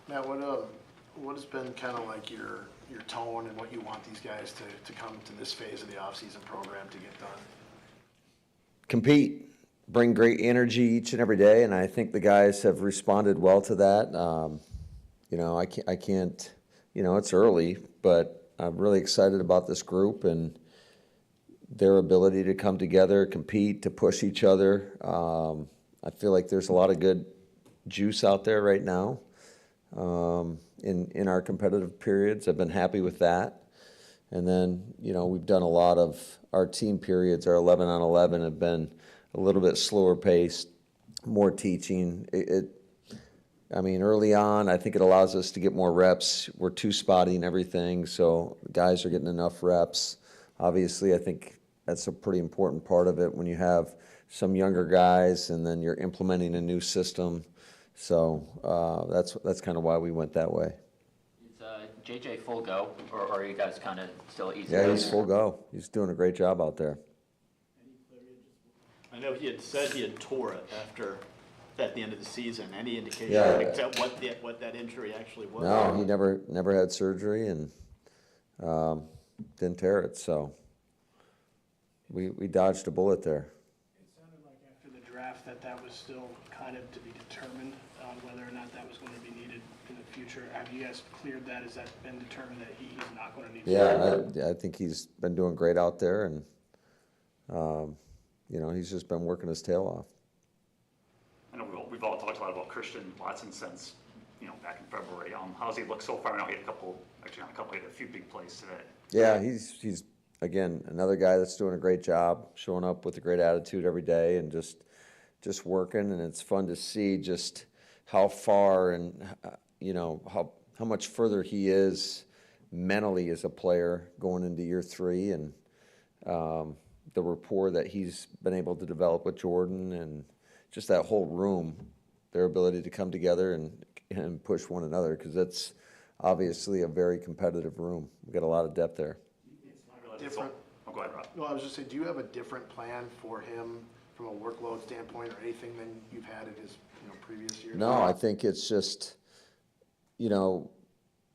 Matt, what has been kind of like your tone and what you want these guys to come to this phase of the offseason program to get done? Compete, bring great energy each and every day, and I think the guys have responded well to that. I can't, it's early, but I'm really excited about this group and their ability to come together, compete, to push each other. I feel like there's a lot of good juice out there right now in our competitive periods. I've been happy with that. And then, we've done a lot of our team periods, our 11-on-11 have been a little bit slower paced, more teaching. Early on, I think it allows us to get more reps. We're two-spotting everything, so guys are getting enough reps. Obviously, I think that's a pretty important part of it when you have some younger guys and then you're implementing a new system. So that's kind of why we went that way. Is JJ full go, or are you guys kind of still easy? Yeah, he's full go. He's doing a great job out there. I know he had said he had tore it at the end of the season. Any indication except what that injury actually was? No, he never had surgery and didn't tear it. So we dodged a bullet there. It sounded like after the draft that was still kind of to be determined on whether or not that was going to be needed in the future. Have you guys cleared that? Has that been determined that he's not going to need? Yeah, I think he's been doing great out there, and he's just been working his tail off. I know we've all talked a lot about Christian Watson since back in February. How's he look so far? I know he had a few big plays today. Yeah, he's again another guy that's doing a great job, showing up with a great attitude every day, and just working. And it's fun to see just how far and how much further he is mentally as a player going into year 3, and the rapport that he's been able to develop with Jordan and just that whole room, their ability to come together and push one another, because it's obviously a very competitive room. We've got a lot of depth there. Different. Oh, go ahead, Rob. No, I was just saying, do you have a different plan for him from a workload standpoint or anything than you've had in his previous years? No, I think it's just,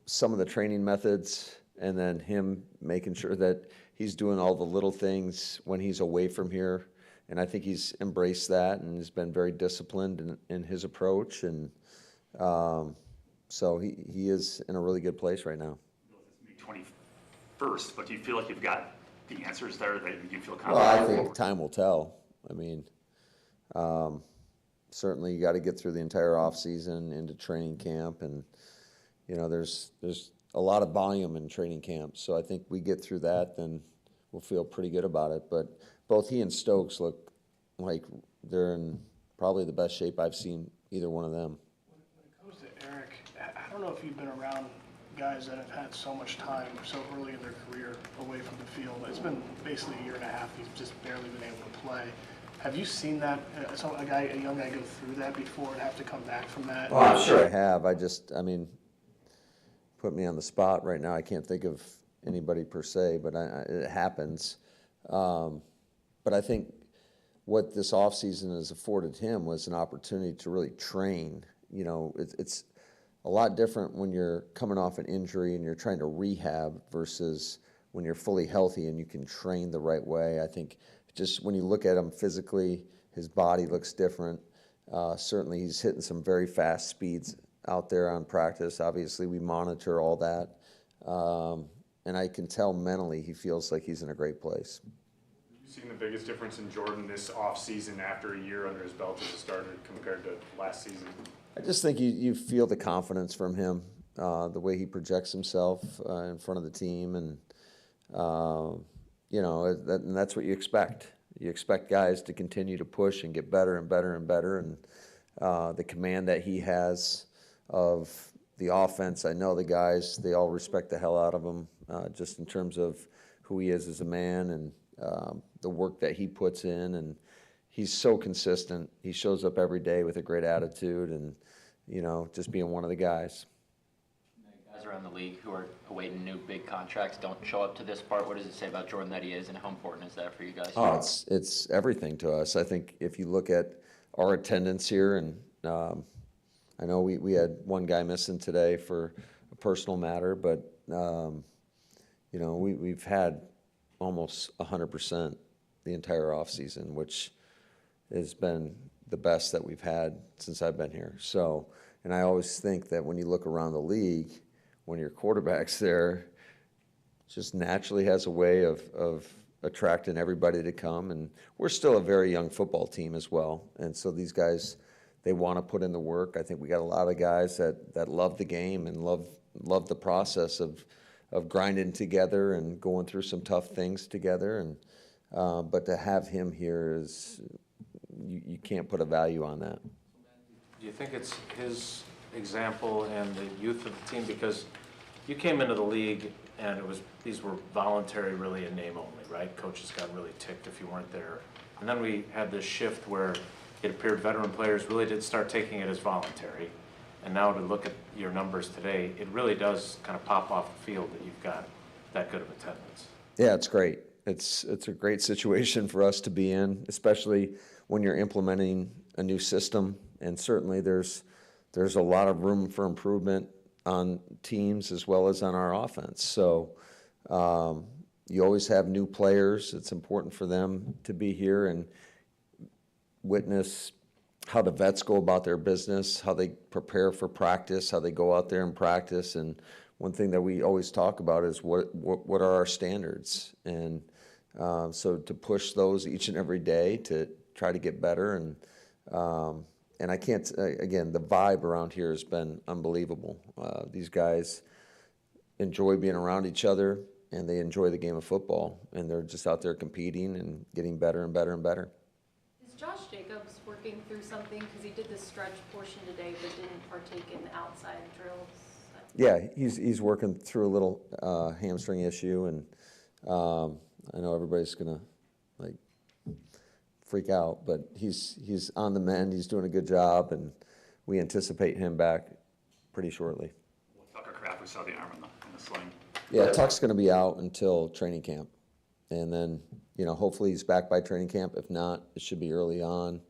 some of the training methods and then him making sure that he's doing all the little things when he's away from here. And I think he's embraced that and has been very disciplined in his approach. And so he is in a really good place right now. It's May 21st, but do you feel like you've got the answers there that you feel confident? Well, I think time will tell. certainly you got to get through the entire offseason into training camp, and there's a lot of volume in training camp. So I think we get through that, then we'll feel pretty good about it. But both he and Stokes look like they're in probably the best shape I've seen either one of them. When it comes to Eric, I don't know if you've been around guys that have had so much time so early in their career away from the field. It's been basically a year and a half. He's just barely been able to play. Have you seen that, a young guy go through that before and have to come back from that? Oh, I'm sure I have. Put me on the spot right now. I can't think of anybody per se, but it happens. But I think what this offseason has afforded him was an opportunity to really train. It's a lot different when you're coming off an injury and you're trying to rehab versus when you're fully healthy and you can train the right way. I think just when you look at him physically, his body looks different. Certainly he's hitting some very fast speeds out there on practice. Obviously we monitor all that. And I can tell mentally he feels like he's in a great place. Have you seen the biggest difference in Jordan this offseason after a year under his belt as a starter compared to last season? I just think you feel the confidence from him, the way he projects himself in front of the team, and and that's what you expect. You expect guys to continue to push and get better and better and better, and the command that he has of the offense, I know the guys, they all respect the hell out of him, just in terms of who he is as a man and the work that he puts in, and he's so consistent. He shows up every day with a great attitude and, just being one of the guys. Guys around the league who are awaiting new big contracts don't show up to this part. What does it say about Jordan that he is, and how important is that for you guys? Oh, it's everything to us. I think if you look at our attendance here, and I know we had one guy missing today for a personal matter, but we've had almost 100% the entire offseason, which has been the best that we've had since I've been here. So, and I always think that when you look around the league, when your quarterback's there, just naturally has a way of attracting everybody to come. And we're still a very young football team as well. And so these guys, they want to put in the work. I think we got a lot of guys that love the game and love the process of grinding together and going through some tough things together. And but to have him here is, you can't put a value on that. Do you think it's his example and the youth of the team? Because you came into the league and these were voluntary, really in name only, right? Coaches got really ticked if you weren't there. And then we had this shift where it appeared veteran players really did start taking it as voluntary. And now to look at your numbers today, it really does kind of pop off the field that you've got that good of attendance. Yeah, it's great. It's a great situation for us to be in, especially when you're implementing a new system. And certainly there's a lot of room for improvement on teams as well as on our offense. So you always have new players. It's important for them to be here and witness how the vets go about their business, how they prepare for practice, how they go out there and practice. And one thing that we always talk about is what are our standards, and so to push those each and every day to try to get better. And I can't, again, the vibe around here has been unbelievable. These guys enjoy being around each other, and they enjoy the game of football, and they're just out there competing and getting better and better and better. Is Josh Jacobs working through something? Because he did the stretch portion today, but didn't partake in the outside drills. Yeah, he's working through a little hamstring issue, and I know everybody's gonna freak out, but he's on the mend. He's doing a good job, and we anticipate him back pretty shortly. Tucker Kraft, we saw the arm in the sling. Yeah, Tuck's going to be out until training camp, and then hopefully he's back by training camp. If not, it should be early on.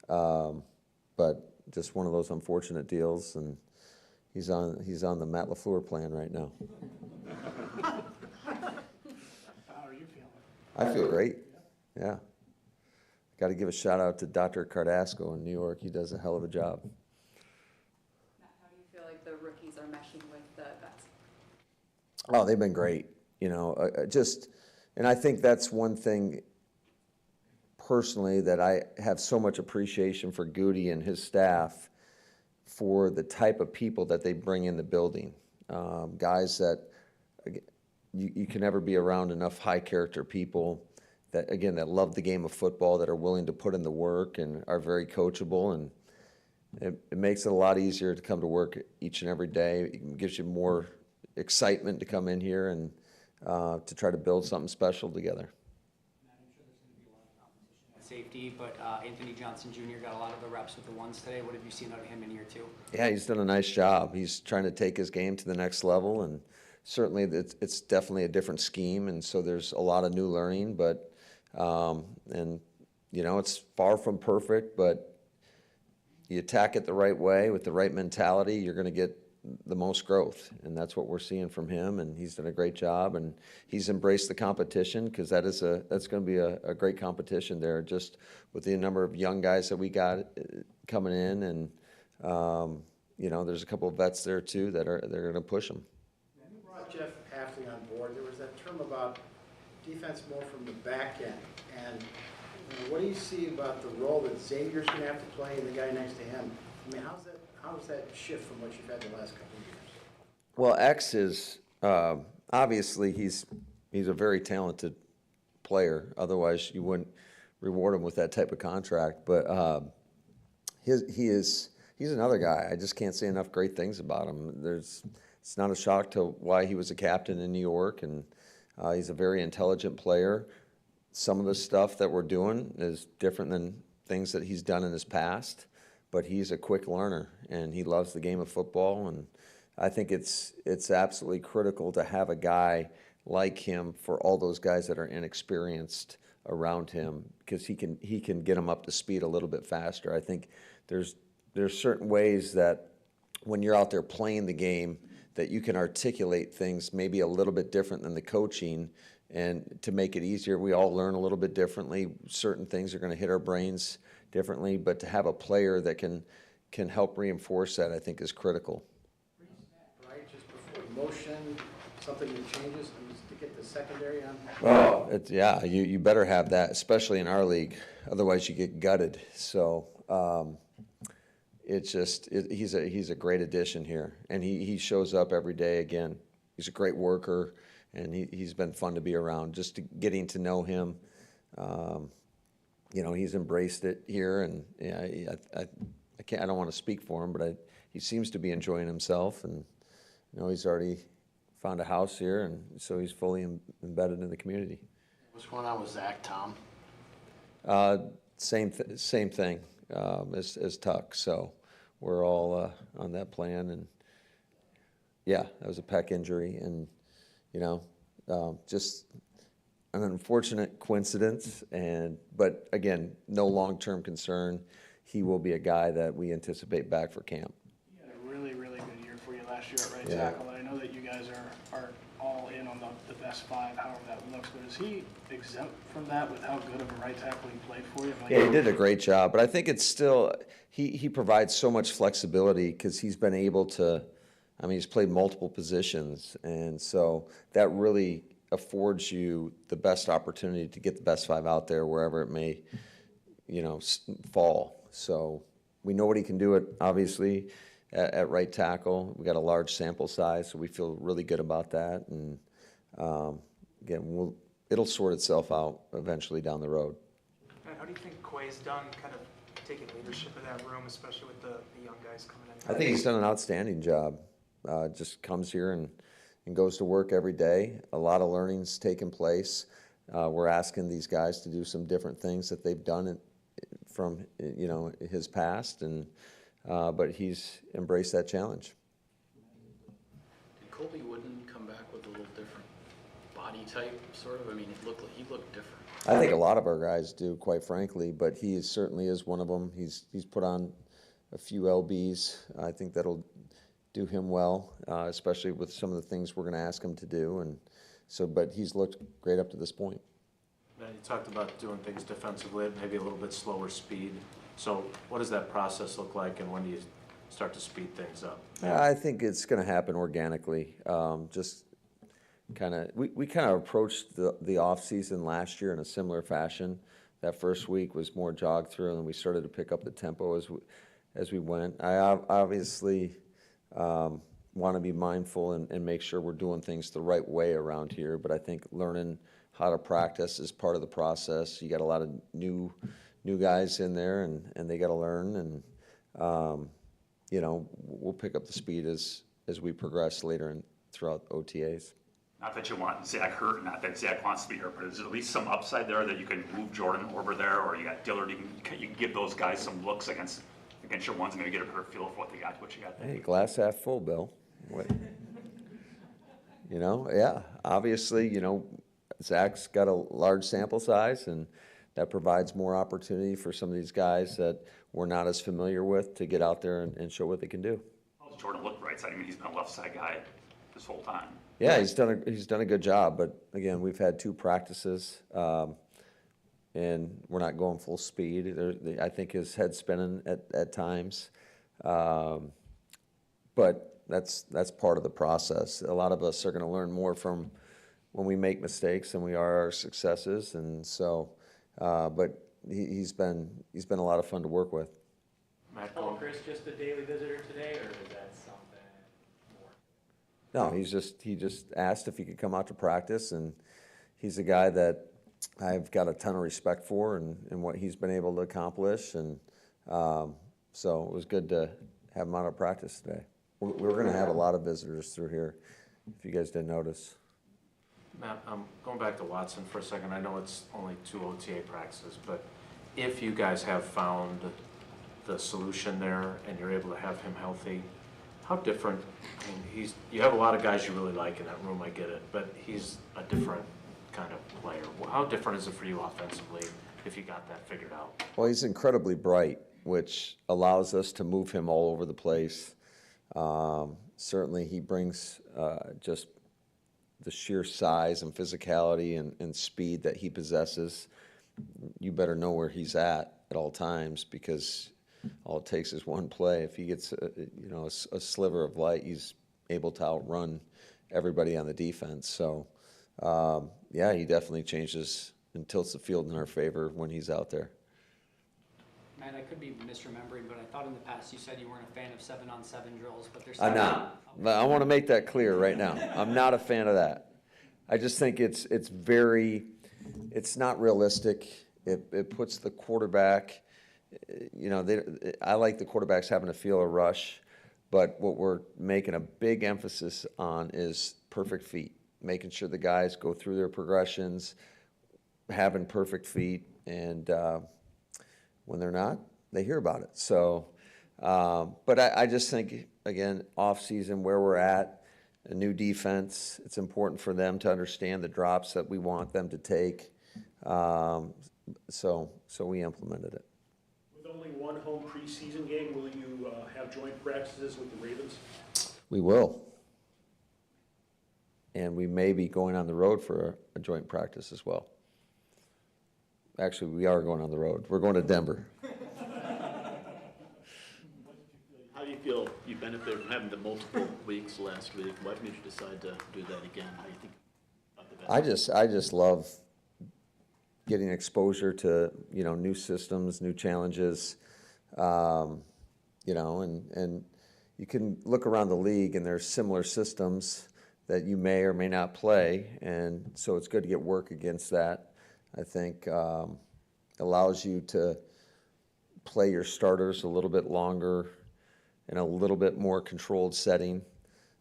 But just one of those unfortunate deals, and he's on the Matt LaFleur plan right now. How are you feeling? I feel great. Yeah. Got to give a shout out to Dr. Cardasco in New York. He does a hell of a job. Matt, how do you feel like the rookies are meshing with the vets? Oh, they've been great. And I think that's one thing personally that I have so much appreciation for Goody and his staff for the type of people that they bring in the building. Guys that you can never be around enough high character people that, again, that love the game of football, that are willing to put in the work and are very coachable, and it makes it a lot easier to come to work each and every day. It gives you more excitement to come in here and to try to build something special together. I'm sure there's going to be a lot of competition at safety, but Anthony Johnson Jr. got a lot of the reps with the ones today. What have you seen out of him in year two? Yeah, he's done a nice job. He's trying to take his game to the next level, and certainly it's definitely a different scheme, and so there's a lot of new learning, but and you know, it's far from perfect, but you attack it the right way with the right mentality, you're going to get the most growth, and that's what we're seeing from him, and he's done a great job, and he's embraced the competition, because that's going to be a great competition there, just with the number of young guys that we got coming in, and you know, there's a couple of vets there too they're going to push them. When you brought Jeff Hafley on board, there was that term about defense more from the back end, and what do you see about the role that Xavier's going to have to play and the guy next to him? I mean, how's that shift from what you've had the last couple of years? Well, X is obviously he's a very talented player. Otherwise, you wouldn't reward him with that type of contract. But he's another guy. I just can't say enough great things about him. It's not a shock to why he was a captain in New York, and he's a very intelligent player. Some of the stuff that we're doing is different than things that he's done in his past, but he's a quick learner, and he loves the game of football, and I think it's absolutely critical to have a guy like him for all those guys that are inexperienced around him, because he can get them up to speed a little bit faster. I think there's certain ways that when you're out there playing the game that you can articulate things maybe a little bit different than the coaching, and to make it easier, we all learn a little bit differently. Certain things are going to hit our brains differently, but to have a player that can help reinforce that, I think, is critical. Right, just before motion, something that changes, to get the secondary on. Well, yeah, you better have that, especially in our league. Otherwise, you get gutted. So he's a great addition here, and he shows up every day. Again, he's a great worker, and he's been fun to be around. Just getting to know him, you know, he's embraced it here, and yeah, I don't want to speak for him, but he seems to be enjoying himself, and you know, he's already found a house here, and so he's fully embedded in the community. What's going on with Zach, Tom? Same thing as Tuck. So we're all on that plan, and yeah, that was a pec injury, and you know, just an unfortunate coincidence, but again, no long-term concern. He will be a guy that we anticipate back for camp. He had a really, really good year for you last year at right Yeah. tackle, and I know that you guys are all in on the best five, however that looks, but is he exempt from that with how good of a right tackle he played for you? Yeah, he did a great job, but I think it's still, he provides so much flexibility, because he's been able to, I mean, he's played multiple positions, and so that really affords you the best opportunity to get the best five out there wherever it may, you know, fall. So we know what he can do obviously at right tackle. We got a large sample size, so we feel really good about that. And again, it'll sort itself out eventually down the road. How do you think Quay's done kind of taking leadership of that room, especially with the young guys coming in? I think he's done an outstanding job. Just comes here and goes to work every day. A lot of learning's taking place. We're asking these guys to do some different things that they've done from, you know, his past, and but he's embraced that challenge. Did Colby Wooden come back with a little different body type, sort of? I mean, he looked different. I think a lot of our guys do, quite frankly, but he certainly is one of them. He's put on a few LBs. I think that'll do him well, especially with some of the things we're going to ask him to do. And so, but he's looked great up to this point. You talked about doing things defensively, maybe a little bit slower speed. So what does that process look like, and when do you start to speed things up? I think it's going to happen organically. Just kind of, we kind of approached the off season last year in a similar fashion. That first week was more jog through, and then we started to pick up the tempo as we went. I obviously want to be mindful and make sure we're doing things the right way around here, but I think learning how to practice is part of the process. You got a lot of new guys in there, and they got to learn, and we'll pick up the speed as we progress later throughout OTAs. Not that you want Zach hurt, not that Zach wants to be hurt, but is there at least some upside there that you can move Jordan over there, or you got Dillard, you can give those guys some looks against your ones and maybe get a better feel for what you got there? Hey, glass half full, Bill. What? Yeah, obviously, Zach's got a large sample size, and that provides more opportunity for some of these guys that we're not as familiar with to get out there and show what they can do. How does Jordan look right side? I mean, he's been a left side guy this whole time. Yeah, he's done a good job, but again, we've had 2 practices, and we're not going full speed. I think his head's spinning at times, but that's part of the process. A lot of us are going to learn more from when we make mistakes than we are our successes, and so, but he's been a lot of fun to work with. Oh, Chris, just a daily visitor today, or is that something more? No, he just asked if he could come out to practice, and he's a guy that I've got a ton of respect for and what he's been able to accomplish, and so it was good to have him out of practice today. We're going to have a lot of visitors through here, if you guys didn't notice. Matt, going back to Watson for a second. I know it's only 2 OTA practices, but if you guys have found the solution there and you're able to have him healthy, how different, I mean, you have a lot of guys you really like in that room, I get it, but he's a different kind of player. How different is it for you offensively if you got that figured out? Well, he's incredibly bright, which allows us to move him all over the place. Certainly he brings just the sheer size and physicality and speed that he possesses. You better know where he's at all times, because all it takes is one play. If he gets a sliver of light, he's able to outrun everybody on the defense. So, yeah, he definitely changes and tilts the field in our favor when he's out there. Matt, I could be misremembering, but I thought in the past you said you weren't a fan of 7-on-7 drills, but there's. I'm not. I want to make that clear right now. I'm not a fan of that. I just think it's not realistic. It puts the quarterback, I like the quarterbacks having to feel a rush, but what we're making a big emphasis on is perfect feet, making sure the guys go through their progressions, having perfect feet, and when they're not, they hear about it. So, but I just think, again, off-season, where we're at, a new defense, it's important for them to understand the drops that we want them to take. So we implemented it. With only one home preseason game, will you have joint practices with the Ravens? We will. And we may be going on the road for a joint practice as well. Actually, we are going on the road. We're going to Denver. How do you feel you benefited from having the multiple weeks last week? What made you decide to do that again? How do you think about the best? I just love getting exposure to, new systems, new challenges, and you can look around the league and there's similar systems that you may or may not play, and so it's good to get work against that. I think allows you to play your starters a little bit longer in a little bit more controlled setting,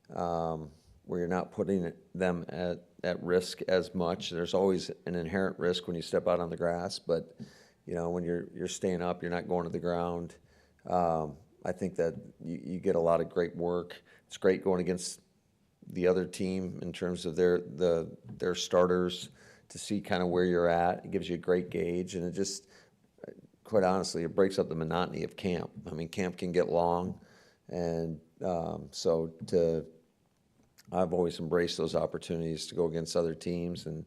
where you're not putting them at risk as much. There's always an inherent risk when you step out on the grass, but when you're staying up, you're not going to the ground. I think that you get a lot of great work. It's great going against the other team in terms of their starters, to see kind of where you're at. It gives you a great gauge, and it just, quite honestly, it breaks up the monotony of camp. I mean, camp can get long, and I've always embraced those opportunities to go against other teams, and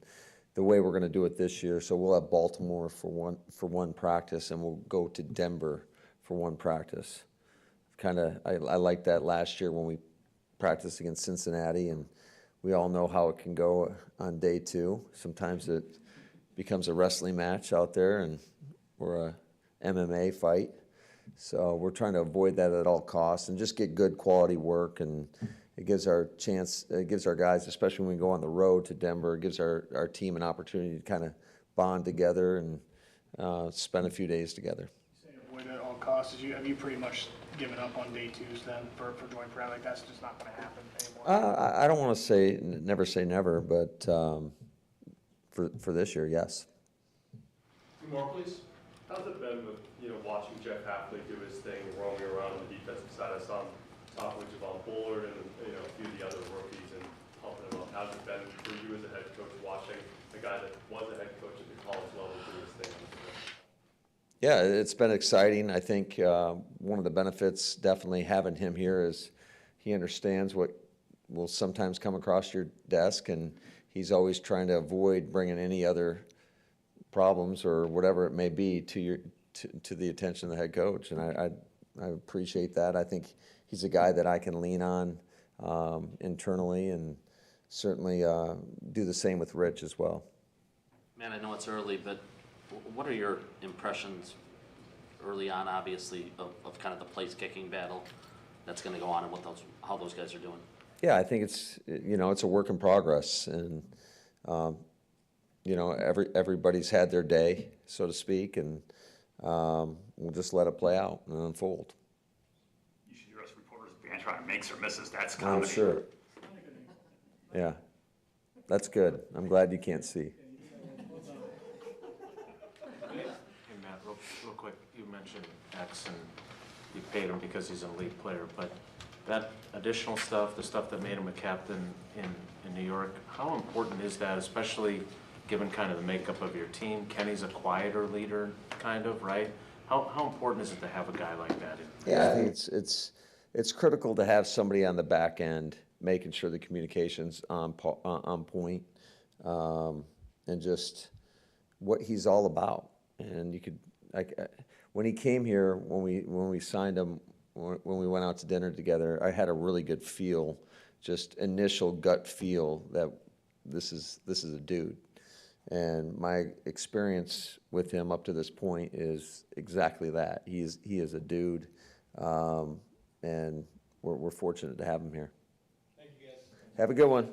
the way we're going to do it this year. So we'll have Baltimore for one practice, and we'll go to Denver for one practice. I liked that last year when we practiced against Cincinnati, and we all know how it can go on day 2. Sometimes it becomes a wrestling match out there and or a MMA fight. So we're trying to avoid that at all costs and just get good quality work, and it gives our guys, especially when we go on the road to Denver, it gives our team an opportunity to kind of bond together and spend a few days together. You say avoid it at all costs. Have you pretty much given up on day twos then for joint practice? Like that's just not going to happen anymore? I don't want to never say never, but for this year, yes. Two more, please. How's it been with, watching Jeff Hafley do his thing, roaming around on the defensive side? I saw him talk with Javon Bullard and, a few of the other rookies and helping them out. How's it been for you as a head coach watching a guy that was a head coach at the college level do his thing? Yeah, it's been exciting. I think one of the benefits definitely having him here is he understands what will sometimes come across your desk, and he's always trying to avoid bringing any other problems or whatever it may be to the attention of the head coach, and I appreciate that. I think he's a guy that I can lean on internally, and certainly do the same with Rich as well. Man, I know it's early, but what are your impressions early on, obviously, of kind of the place-kicking battle that's going to go on and how those guys are doing? Yeah, I think it's a work in progress, and everybody's had their day, so to speak, and we'll just let it play out and unfold. You should hear us reporters banter on makes or misses. That's comedy. I'm sure. Yeah, that's good. I'm glad you can't see. Hey, Matt, real quick, you mentioned X and you paid him because he's an elite player, but that additional stuff, the stuff that made him a captain in New York, how important is that, especially given kind of the makeup of your team? Kenny's a quieter leader, kind of, right? How important is it to have a guy like that? Yeah, I think it's critical to have somebody on the back end making sure the communication's on point, and just what he's all about. And you could, when he came here, when we signed him, when we went out to dinner together, I had a really good feel, just initial gut feel that this is a dude. And my experience with him up to this point is exactly that. He is a dude, and we're fortunate to have him here. Thank you, guys. Have a good one.